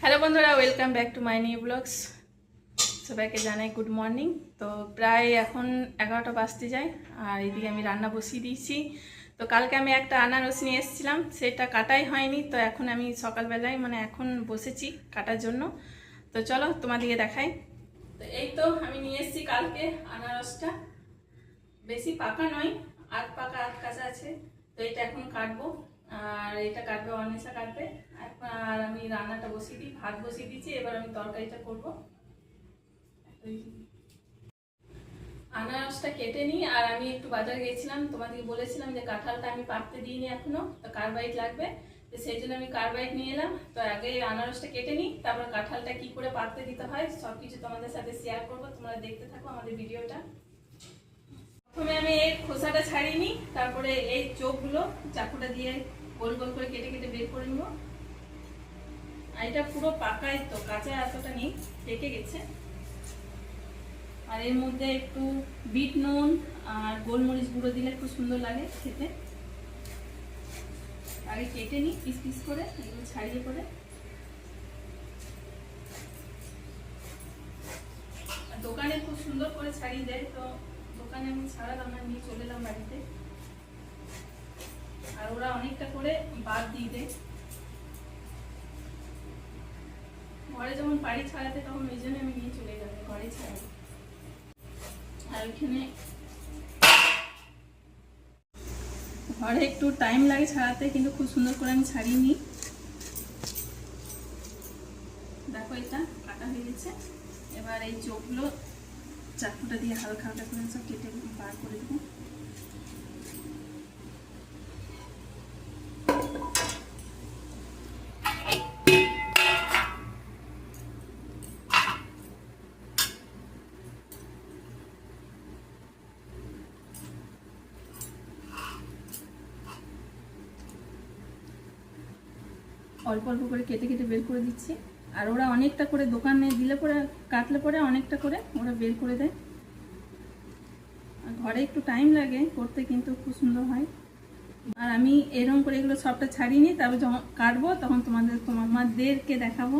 Hello বন্ধুরা, welcome back to my new blogs. সবাইকে জানাই গুড মর্নিং। তো প্রায় এখন 11টা বাজতে যায়, আর এদিকে আমি রান্না বসিয়ে দিয়েছি। তো কালকে আমি একটা আনারস নিয়ে এসেছিলাম, সেটা কাটাই হয়নি। তো এখন আমি সকালবেলায় এখন বসেছি কাটার জন্য। তো চলো তোমাদেরকে দেখাই। তো এই তো আমি নিয়ে এসেছি কালকে আনারসটা। বেশি পাকা নয়, আধ পাকা আধ কাঁচা আছে। তো এটা এখন কাটবো, আর এটা কাটবে অনিশা কাটবে। আর আমি রান্নাটা বসিয়ে দিই, ভাত বসিয়ে দিয়েছি। এবার আমি তরকারিটা করব। আনারসটা কেটে নিই, আর আমি একটু বাজারে গেছিলাম, তোমাদেরকে বলেছিলাম যে কাঁঠালটা আমি পাকতে দিইনি এখনো, তো কার্বাইড লাগবে। তো সেই জন্য আমি কার্বাইড নিয়ে এলাম। তো আগে আনারসটা কেটে নিই, তারপর কাঁঠালটা কি করে পাকতে দিতে হয় সব কিছু তোমাদের সাথে শেয়ার করবো। তোমরা দেখতে থাকো আমাদের ভিডিওটা। প্রথমে আমি এই খোসাটা ছাড়িয়ে নিই, তারপরে এই চোখগুলো চাকুটা দিয়ে গোল গোল করে কেটে কেটে বের করে নিব। আর এটা পুরো পাকাই, তো কাঁচা এতটা নেই, পেকে গেছে। আর এর মধ্যে একটু বিট নুন আর গোলমরিচ গুঁড়ো দিলে খুব সুন্দর লাগে খেতে। আগে কেটে নিই পিস পিস করে, এগুলো ছাড়িয়ে করে। দোকানে খুব সুন্দর করে ছাড়িয়ে দেয়, তো দোকানে আমি ছাড়ালাম না, নিয়ে চলে এলাম বাড়িতে। আর ওরা অনেকটা করে বাদ দিয়ে দেয়। ঘরে যখন বাড়ি ছাড়াতে তখন ওই জন্য আমি নিয়ে চলে গেলাম, ঘরে ছাড়াই। আর ওইখানে ঘরে একটু টাইম লাগে ছাড়াতে, কিন্তু খুব সুন্দর করে আমি ছাড়িয়ে নিই। দেখো এটা কাটা হয়ে গেছে। এবার এই চোখগুলো চাকুটা দিয়ে হালকা হালকা করে সব কেটে বার করে দেবো। অল্প অল্প করে কেটে কেটে বের করে দিচ্ছি। আর ওরা অনেকটা করে দোকানে দিলে পরে, কাটলে পরে অনেকটা করে ওরা বের করে দেয়। আর ঘরে একটু টাইম লাগে করতে, কিন্তু খুব সুন্দর হয়। আর আমি এরকম করে এগুলো সবটা ছাড়িয়ে নিই, তারপর যখন কাটবো তখন তোমাদেরকে দেখাবো।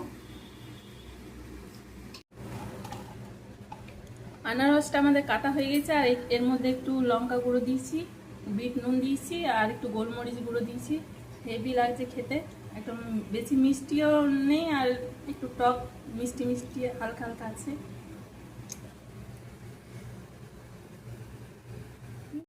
আনারসটা আমাদের কাটা হয়ে গেছে। আর এর মধ্যে একটু লঙ্কা গুঁড়ো দিয়েছি, বিট নুন দিয়েছি, আর একটু গোলমরিচ গুঁড়ো দিয়েছি। হেভি লাগছে খেতে, একদম বেশি মিষ্টিও নেই, আর একটু টক মিষ্টি মিষ্টি হালকা হালকা আছে।